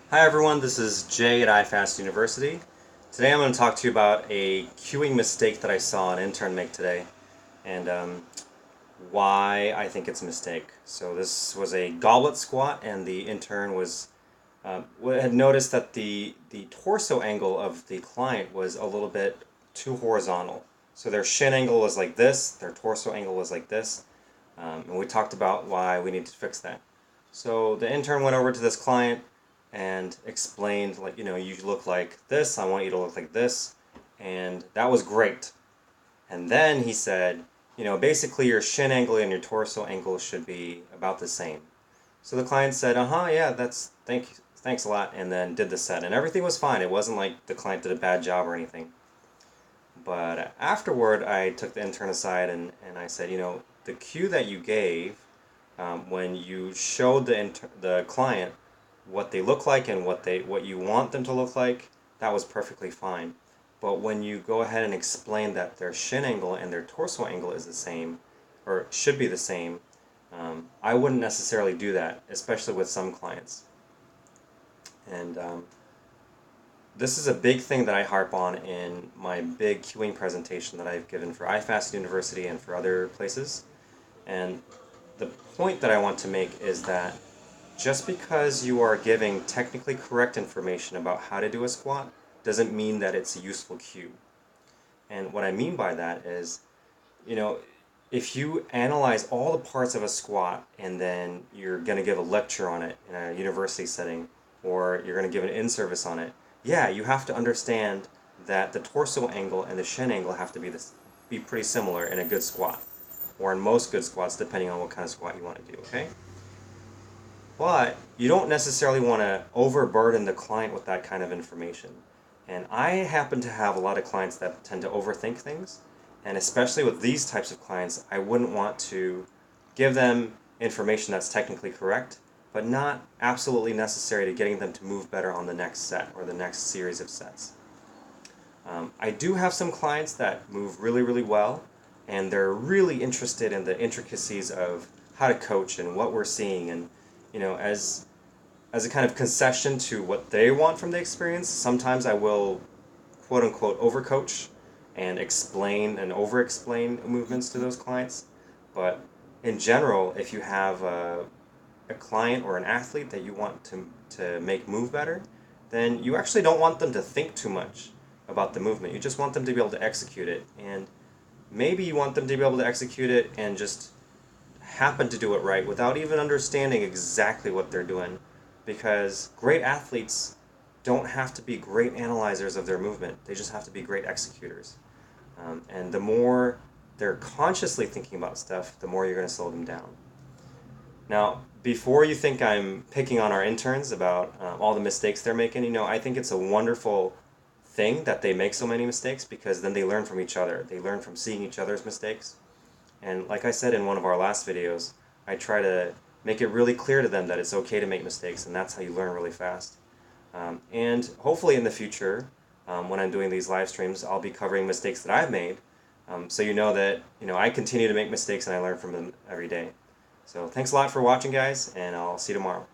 Hi everyone, this is Jay at iFast University. Today I'm going to talk to you about a cueing mistake that I saw an intern make today and why I think it's a mistake. So this was a goblet squat and the intern had noticed that the torso angle of the client was a little bit too horizontal. So their shin angle was like this, their torso angle was like this, and we talked about why we need to fix that. So the intern went over to this client and explained, like, you look like this, I want you to look like this, and that was great. And then he said, basically your shin angle and your torso angle should be about the same. So the client said, yeah, thanks a lot, and then did the set, and everything was fine. It wasn't like the client did a bad job or anything. But afterward, I took the intern aside and I said, the cue that you gave when you showed the client what they look like and what you want them to look like, that was perfectly fine. But when you go ahead and explain that their shin angle and their torso angle is the same, or should be the same, I wouldn't necessarily do that, especially with some clients. And this is a big thing that I harp on in my big queuing presentation that I've given for iFast University and for other places. And the point that I want to make is that just because you are giving technically correct information about how to do a squat doesn't mean that it's a useful cue. And what I mean by that is, you know, if you analyze all the parts of a squat and then you're going to give a lecture on it in a university setting or you're going to give an in-service on it, yeah, you have to understand that the torso angle and the shin angle have to be pretty similar in a good squat or in most good squats depending on what kind of squat you want to do, okay? But you don't necessarily want to overburden the client with that kind of information. And I happen to have a lot of clients that tend to overthink things. And especially with these types of clients, I wouldn't want to give them information that's technically correct, but not absolutely necessary to getting them to move better on the next set or the next series of sets. I do have some clients that move really, really well, and they're really interested in the intricacies of how to coach and what we're seeing. And as a kind of concession to what they want from the experience, sometimes I will quote unquote overcoach and explain and over explain movements to those clients. But in general, if you have a client or an athlete that you want to make move better, then you actually don't want them to think too much about the movement. You just want them to be able to execute it. And maybe you want them to be able to execute it and just happen to do it right without even understanding exactly what they're doing. Because great athletes don't have to be great analyzers of their movement, they just have to be great executors. And the more they're consciously thinking about stuff, the more you're going to slow them down. Now, before you think I'm picking on our interns about all the mistakes they're making, I think it's a wonderful thing that they make so many mistakes because then they learn from each other. They learn from seeing each other's mistakes. And like I said in one of our last videos, I try to make it really clear to them that it's okay to make mistakes, and that's how you learn really fast. And hopefully in the future, when I'm doing these live streams, I'll be covering mistakes that I've made, so you know that I continue to make mistakes and I learn from them every day. So thanks a lot for watching, guys, and I'll see you tomorrow.